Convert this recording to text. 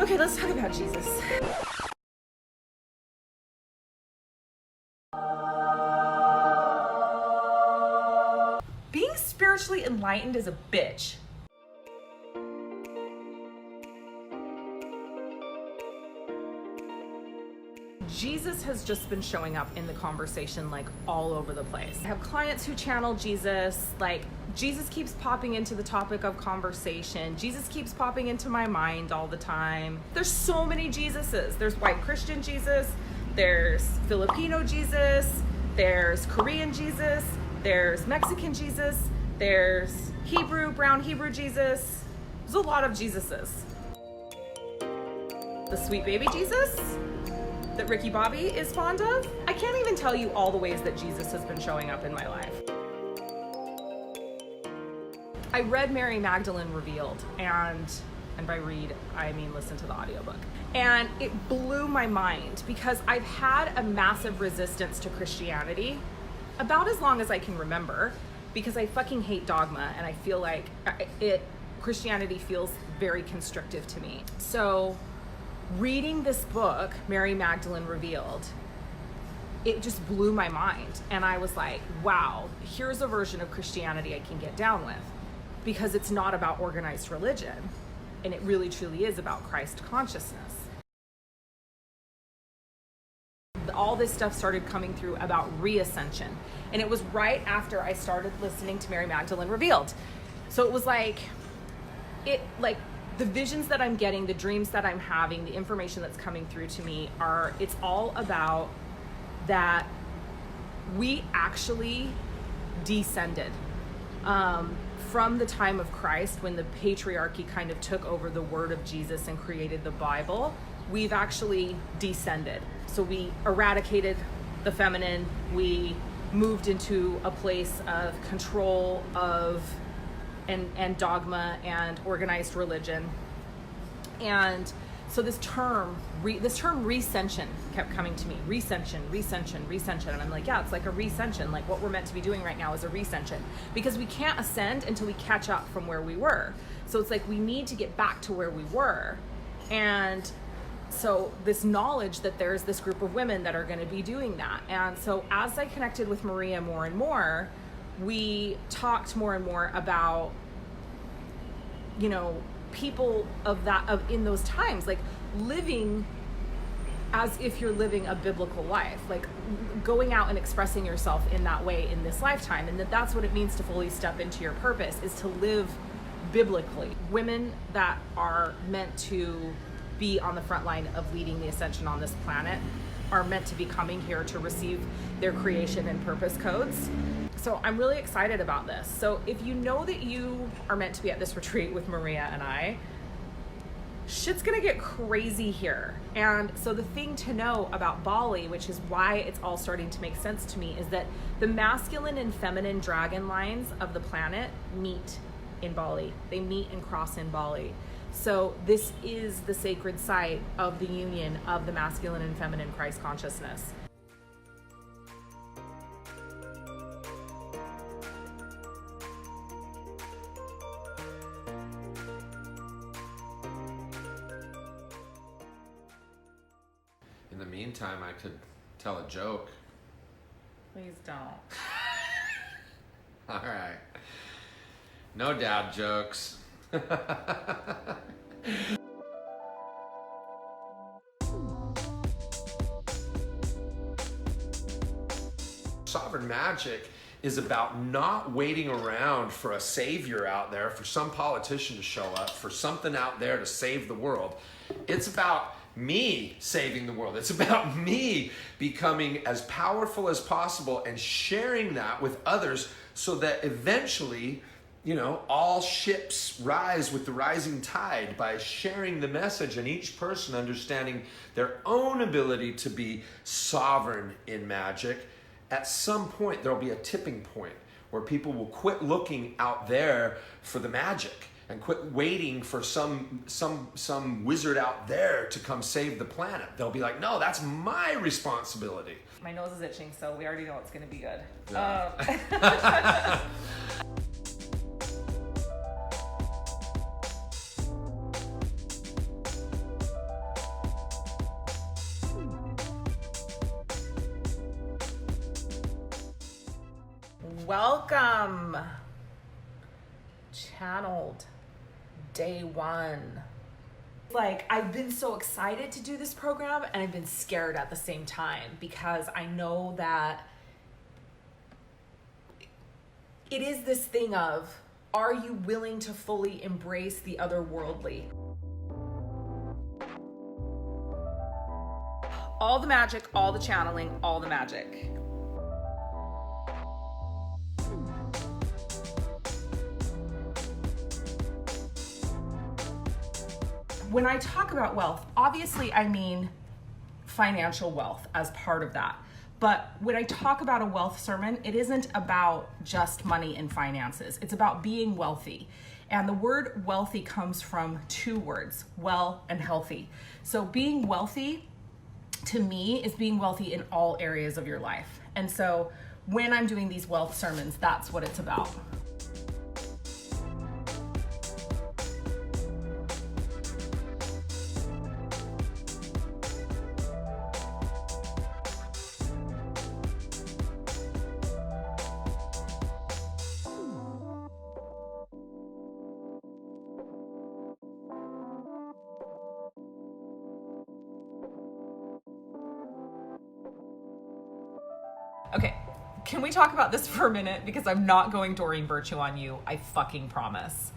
Okay, let's talk about Jesus. Being spiritually enlightened is a bitch. Jesus has just been showing up in the conversation like all over the place. I have clients who channel Jesus, like Jesus keeps popping into the topic of conversation. Jesus keeps popping into my mind all the time. There's so many Jesuses. There's white Christian Jesus, there's Filipino Jesus, there's Korean Jesus, there's Mexican Jesus, there's brown Hebrew Jesus. There's a lot of Jesuses. The sweet baby Jesus that Ricky Bobby is fond of. I can't even tell you all the ways that Jesus has been showing up in my life. I read Mary Magdalene Revealed, and by read, I mean listen to the audiobook. And it blew my mind because I've had a massive resistance to Christianity about as long as I can remember, because I fucking hate dogma and I feel like Christianity feels very constrictive to me. So reading this book, Mary Magdalene Revealed, it just blew my mind. And I was like, wow, here's a version of Christianity I can get down with, because it's not about organized religion. And it really truly is about Christ consciousness. All this stuff started coming through about reascension. And it was right after I started listening to Mary Magdalene Revealed. So it was like, the visions that I'm getting, the dreams that I'm having, the information that's coming through to me it's all about that we actually descended from the time of Christ, when the patriarchy kind of took over the word of Jesus and created the Bible. We've actually descended. So we eradicated the feminine. We moved into a place of control of and dogma and organized religion. And so this term recension kept coming to me. Recension. And I'm like, yeah, it's like a recension. Like what we're meant to be doing right now is a recension, because we can't ascend until we catch up from where we were. So it's like we need to get back to where we were. And so this knowledge that there's this group of women that are going to be doing that. And so as I connected with Maria more and more, we talked more and more about, people of in those times, like living as if you're living a biblical life, like going out and expressing yourself in that way in this lifetime. And that's what it means to fully step into your purpose, is to live biblically. Women that are meant to be on the front line of leading the ascension on this planet are meant to be coming here to receive their creation and purpose codes. So I'm really excited about this. So if you know that you are meant to be at this retreat with Maria and I, shit's gonna get crazy here. And so the thing to know about Bali, which is why it's all starting to make sense to me, is that the masculine and feminine dragon lines of the planet meet in Bali. They meet and cross in Bali. So this is the sacred site of the union of the masculine and feminine Christ consciousness. In the meantime, I could tell a joke. Please don't. All right. No dad jokes. Sovereign magic is about not waiting around for a savior out there, for some politician to show up, for something out there to save the world. It's about me saving the world. It's about me becoming as powerful as possible and sharing that with others, so that eventually, all ships rise with the rising tide, by sharing the message and each person understanding their own ability to be sovereign in magic. At some point, there'll be a tipping point where people will quit looking out there for the magic and quit waiting for some wizard out there to come save the planet. They'll be like, no, that's my responsibility. My nose is itching, so we already know it's going to be good. Yeah. Welcome. Channeled day 1. Like, I've been so excited to do this program, and I've been scared at the same time, because I know that it is this thing of, are you willing to fully embrace the otherworldly? All the magic, all the channeling, all the magic. When I talk about wealth, obviously I mean financial wealth as part of that. But when I talk about a wealth sermon, it isn't about just money and finances. It's about being wealthy. And the word wealthy comes from 2 words, well and healthy. So being wealthy, to me, is being wealthy in all areas of your life. And so when I'm doing these wealth sermons, that's what it's about. Okay, can we talk about this for a minute? Because I'm not going Doreen Virtue on you, I fucking promise.